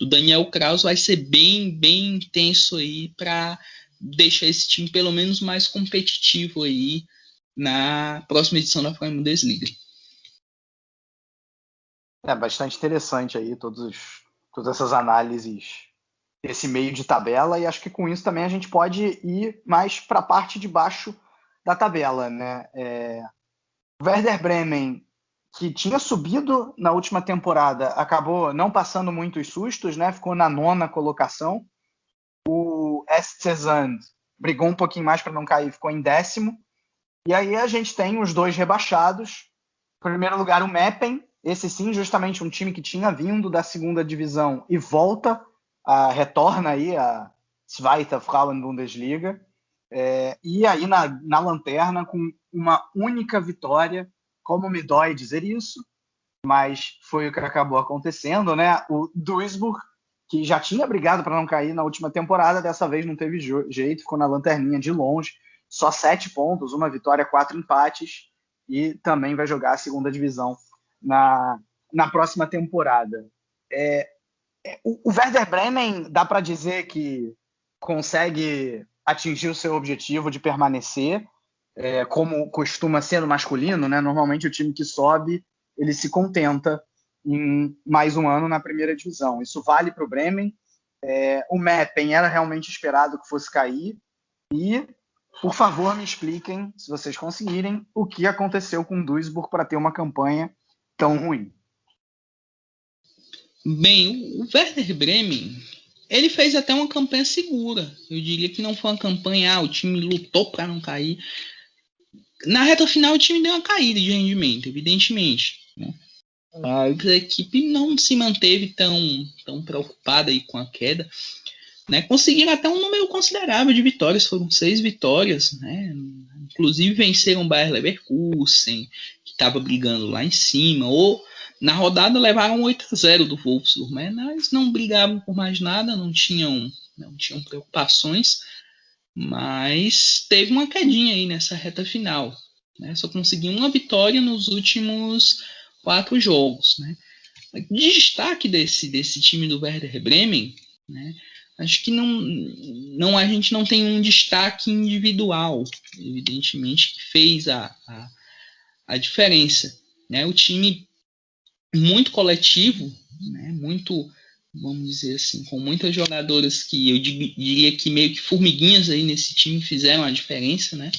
Daniel Kraus vai ser bem, bem intenso aí para deixar esse time pelo menos mais competitivo aí na próxima edição da Frauen Bundesliga. É bastante interessante aí todas essas análises desse meio de tabela, e acho que com isso também a gente pode ir mais para a parte de baixo da tabela, né? O Werder Bremen, que tinha subido na última temporada, acabou não passando muitos sustos, né? Ficou na 9ª colocação. O SC Sand brigou um pouquinho mais para não cair, ficou em 10º. E aí a gente tem os 2 rebaixados. Em primeiro lugar, o Meppen, esse sim, justamente um time que tinha vindo da 2ª divisão e retorna aí a Zweite Frauen Bundesliga. E aí na lanterna com uma única vitória, como me dói dizer isso, mas foi o que acabou acontecendo, né? O Duisburg, que já tinha brigado para não cair na última temporada, dessa vez não teve jeito, ficou na lanterninha de longe, só 7 pontos, 1 vitória, 4 empates, e também vai jogar a 2ª divisão na próxima temporada. O Werder Bremen, dá para dizer que consegue atingir o seu objetivo de permanecer, como costuma ser no masculino, né? Normalmente o time que sobe, ele se contenta em mais um ano na primeira divisão. Isso vale para o Bremen. O Meppen era realmente esperado que fosse cair. E, por favor, me expliquem, se vocês conseguirem, o que aconteceu com o Duisburg para ter uma campanha tão ruim. Bem, o Werder Bremen, ele fez até uma campanha segura. Eu diria que não foi uma campanha, o time lutou para não cair. Na reta final, o time deu uma caída de rendimento, evidentemente, né? Mas a equipe não se manteve tão preocupada aí com a queda, né? Conseguiram até um número considerável de vitórias, foram 6 vitórias, né? Inclusive venceram o Bayer Leverkusen, que estava brigando lá em cima, ou na rodada levaram 8-0 do Wolfsburg, né? Mas não brigavam por mais nada, não tinham preocupações, mas teve uma quedinha aí nessa reta final, né? Só conseguiu uma vitória nos últimos 4 jogos, né? Destaque desse time do Werder Bremen, né? Acho que a gente não tem um destaque individual, evidentemente, que fez a diferença, né? O time muito coletivo, né? Muito, vamos dizer assim, com muitas jogadoras que eu diria que meio que formiguinhas aí nesse time fizeram a diferença, né?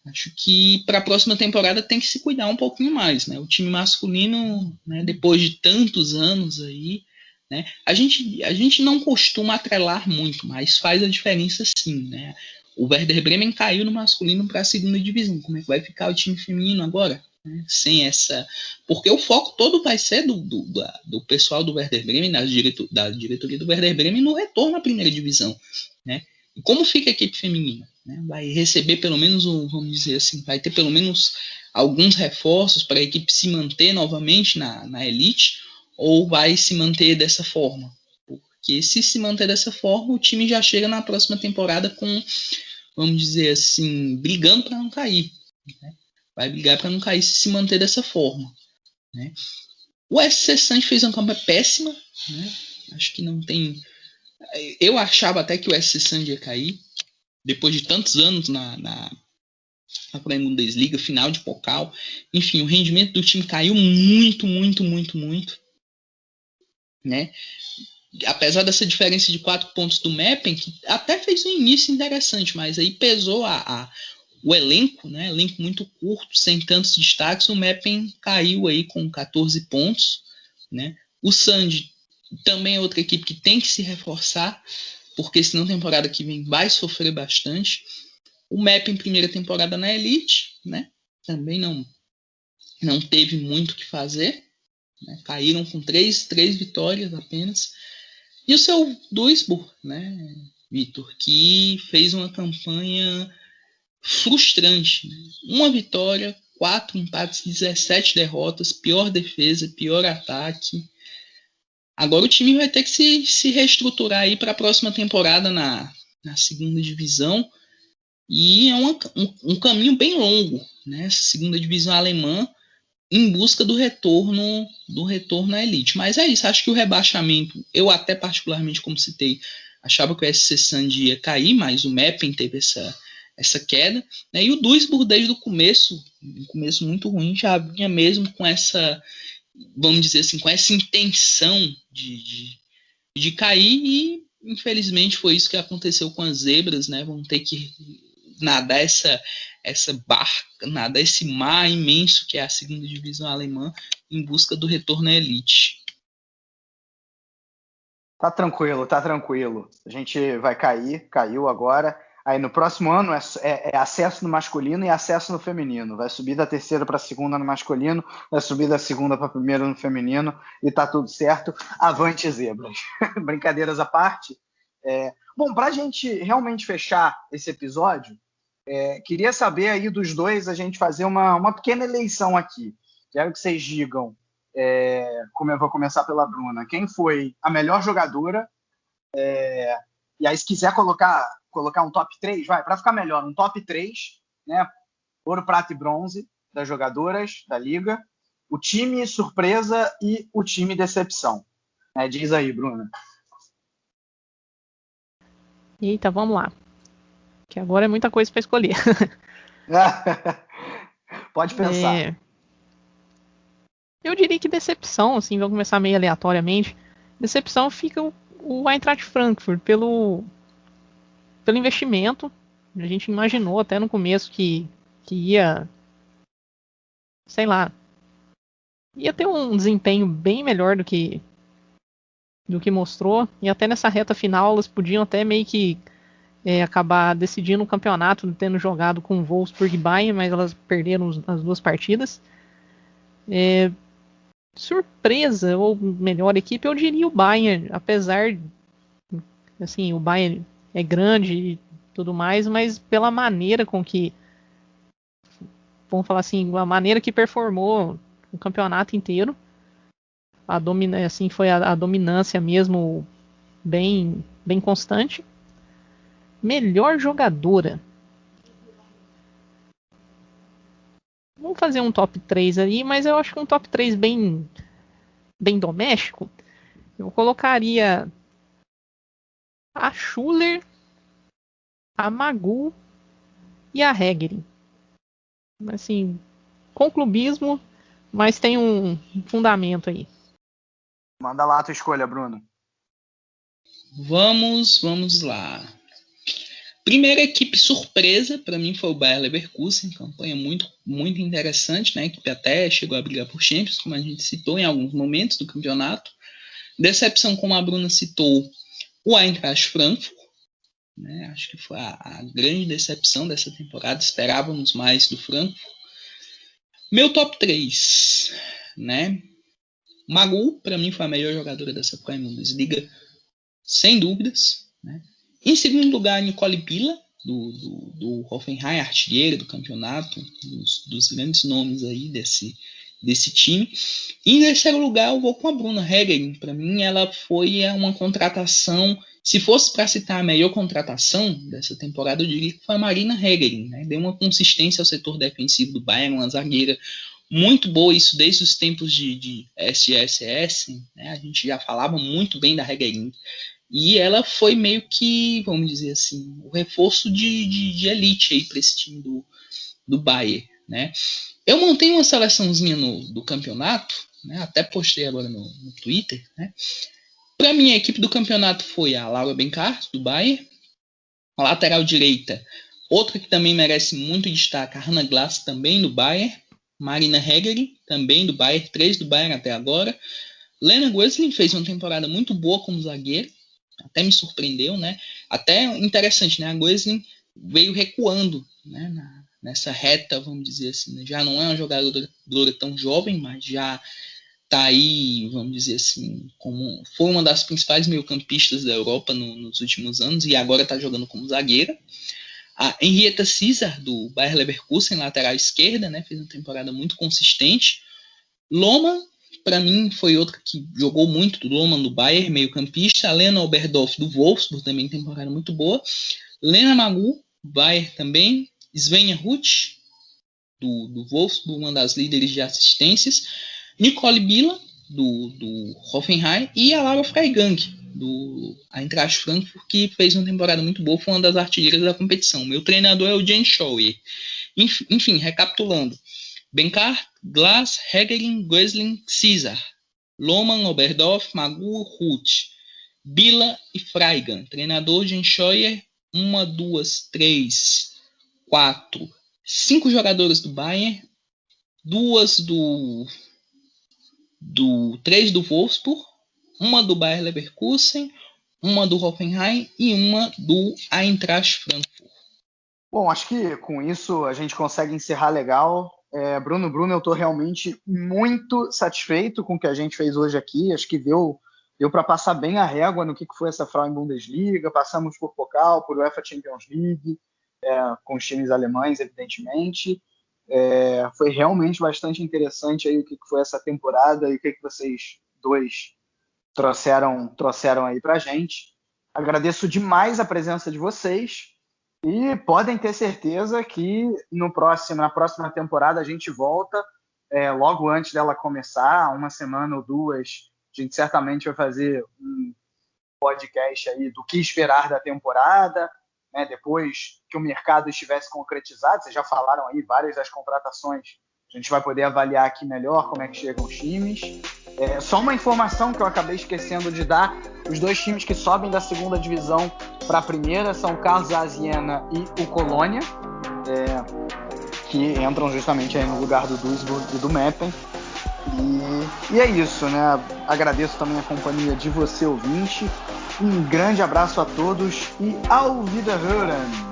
Acho que para a próxima temporada tem que se cuidar um pouquinho mais, né? O time masculino, né, depois de tantos anos aí, né? A gente não costuma atrelar muito, mas faz a diferença sim, né? O Werder Bremen caiu no masculino para a 2ª divisão. Como é que vai ficar o time feminino agora? Né? Sem essa... Porque o foco todo vai ser do pessoal do Werder Bremen, da diretoria do Werder Bremen, no retorno à 1ª divisão, né? E como fica a equipe feminina? Né? Vai receber pelo menos, vamos dizer assim, vai ter pelo menos alguns reforços para a equipe se manter novamente na elite, ou vai se manter dessa forma? Porque se manter dessa forma, o time já chega na próxima temporada com, vamos dizer assim, brigando para não cair. Né? Vai brigar para não cair se manter dessa forma. Né? O SC Sand fez uma campanha péssima. Né? Acho que não tem... Eu achava até que o SC Sand ia cair. Depois de tantos anos na Bundesliga, final de Pokal. Enfim, o rendimento do time caiu muito, muito, muito, muito. Né? Apesar dessa diferença de 4 pontos do Meppen, que até fez um início interessante, mas aí pesou o elenco, né? Elenco muito curto, sem tantos destaques. O Meppen caiu aí com 14 pontos. Né? O Sand também é outra equipe que tem que se reforçar, porque senão a temporada que vem vai sofrer bastante. O Meppen, primeira temporada na Elite, né? Também não teve muito o que fazer. Né? Caíram com 3 vitórias apenas. E o seu Duisburg, né, Vitor, que fez uma campanha frustrante. Né? 1 vitória, 4 empates, 17 derrotas, pior defesa, pior ataque. Agora o time vai ter que se reestruturar aí para a próxima temporada na segunda divisão. E é um caminho bem longo, né? Essa segunda divisão alemã em busca do retorno à elite. Mas é isso, acho que o rebaixamento, eu até particularmente, como citei, achava que o SC Sand ia cair, mas o Meppen teve essa queda, né? E o Duisburg desde o começo, um começo muito ruim, já vinha mesmo com essa, vamos dizer assim, com essa intenção de cair, e infelizmente foi isso que aconteceu com as zebras, né? Vão ter que nadar essa barca, nadar esse mar imenso que é a segunda divisão alemã em busca do retorno à elite. Tá tranquilo, tá tranquilo. A gente vai caiu agora. Aí no próximo ano é acesso no masculino e acesso no feminino. Vai subir da terceira para a segunda no masculino, vai subir da segunda para a primeira no feminino e tá tudo certo. Avante, zebras. Brincadeiras à parte. Bom, para a gente realmente fechar esse episódio, queria saber aí dos dois, a gente fazer uma pequena eleição aqui. Quero que vocês digam, como eu vou começar pela Bruna, quem foi a melhor jogadora, e aí se quiser colocar um top 3, vai, para ficar melhor, um top 3, né? Ouro, prata e bronze das jogadoras da liga, o time surpresa e o time decepção. Diz aí, Bruna. Eita, vamos lá. Que agora é muita coisa para escolher. Pode pensar. Eu diria que decepção, assim, vamos começar meio aleatoriamente. Decepção fica o Eintracht Frankfurt pelo investimento. A gente imaginou até no começo que ia, sei lá, ia ter um desempenho bem melhor do que mostrou. E até nessa reta final elas podiam até meio que acabar decidindo o campeonato, tendo jogado com o Wolfsburg e Bayern, mas elas perderam as duas partidas. Surpresa, ou melhor equipe, eu diria o Bayern, apesar, assim, o Bayern é grande e tudo mais, mas pela maneira com que, vamos falar assim, a maneira que performou o campeonato inteiro, assim, foi a dominância mesmo bem constante. Melhor jogadora. Vamos fazer um top 3 aí, mas eu acho que um top 3 bem doméstico. Eu colocaria a Schuller, a Magu e a Hegerin. Assim, com clubismo, mas tem um fundamento aí. Manda lá a tua escolha, Bruno. Vamos lá. Primeira equipe surpresa para mim foi o Bayer Leverkusen, campanha muito, muito interessante, né? A equipe até chegou a brigar por Champions, como a gente citou em alguns momentos do campeonato. Decepção, como a Bruna citou, o Eintracht Frankfurt, né? Acho que foi a grande decepção dessa temporada, esperávamos mais do Frankfurt. Meu top 3, né? Magu, para mim, foi a melhor jogadora dessa Premier Bundesliga, sem dúvidas, né? Em segundo lugar, Nicole Billa, do Hoffenheim, artilheira do campeonato, dos grandes nomes aí desse time. E em terceiro lugar, eu vou com a Bruna Hegerin. Para mim, ela foi uma contratação. Se fosse para citar a melhor contratação dessa temporada, eu diria que foi a Marina Hegerin, né? Deu uma consistência ao setor defensivo do Bayern, uma zagueira muito boa, isso desde os tempos de SSS, né? A gente já falava muito bem da Hegerin. E ela foi meio que, vamos dizer assim, o reforço de elite aí para esse time do Bayern, né? Eu montei uma seleçãozinha do campeonato, né? Até postei agora no Twitter, né? Para mim, a equipe do campeonato foi a Laura Benkart, do Bayern. A lateral direita, outra que também merece muito destaque, a Hannah Glass, também do Bayern. Marina Hegerin, também do Bayern, 3 do Bayern até agora. Lena Gosling fez uma temporada muito boa como zagueira, até me surpreendeu, né? Até interessante, né? A Gosling veio recuando, né? Nessa reta, vamos dizer assim, né? Já não é uma jogadora tão jovem, mas já tá aí, vamos dizer assim, foi uma das principais meio-campistas da Europa nos últimos anos e agora tá jogando como zagueira. A Henrietta Caesar, do Bayer Leverkusen, lateral esquerda, né? Fez uma temporada muito consistente. Loma, para mim, foi outra que jogou muito, do Lohmann do Bayern, meio campista. Lena Oberdorf do Wolfsburg, também temporada muito boa. Lena Magu, Bayern também. Svenja Huth, do Wolfsburg, uma das líderes de assistências. Nicole Billa, do Hoffenheim. E a Laura Freigang, do Eintracht Frankfurt, que fez uma temporada muito boa, foi uma das artilheiras da competição. Meu treinador é o Jens Scheuer. Enfim, recapitulando. Benkart, Glass, Hegerin, Gösling, Caesar. Lohmann, Oberdorf, Magu, Huth. Billa e Freigang. Treinador Jens Scheuer. 1, 2, 3, 4, 5 jogadoras do Bayern. 3 do Wolfsburg. 1 do Bayer Leverkusen. 1 do Hoffenheim e 1 do Eintracht Frankfurt. Bom, acho que com isso a gente consegue encerrar legal. Bruno, eu estou realmente muito satisfeito com o que a gente fez hoje aqui. Acho que deu para passar bem a régua no que foi essa Frauen-Bundesliga. Passamos por Pokal, por UEFA Champions League, com os times alemães, evidentemente. Foi realmente bastante interessante aí o que foi essa temporada e o que vocês dois trouxeram aí para a gente. Agradeço demais a presença de vocês. E podem ter certeza que na próxima temporada a gente volta, logo antes dela começar, 1 semana ou 2, a gente certamente vai fazer um podcast aí do que esperar da temporada, né, depois que o mercado estivesse concretizado. Vocês já falaram aí várias das contratações, a gente vai poder avaliar aqui melhor como é que chegam os times. Só uma informação que eu acabei esquecendo de dar: os 2 times que sobem da segunda divisão para a primeira são o Karlsruhe e o Colônia, que entram justamente aí no lugar do Duisburg e do Meppen. E é isso, né? Agradeço também a companhia de você, ouvinte. Um grande abraço a todos e auf Wiederhören!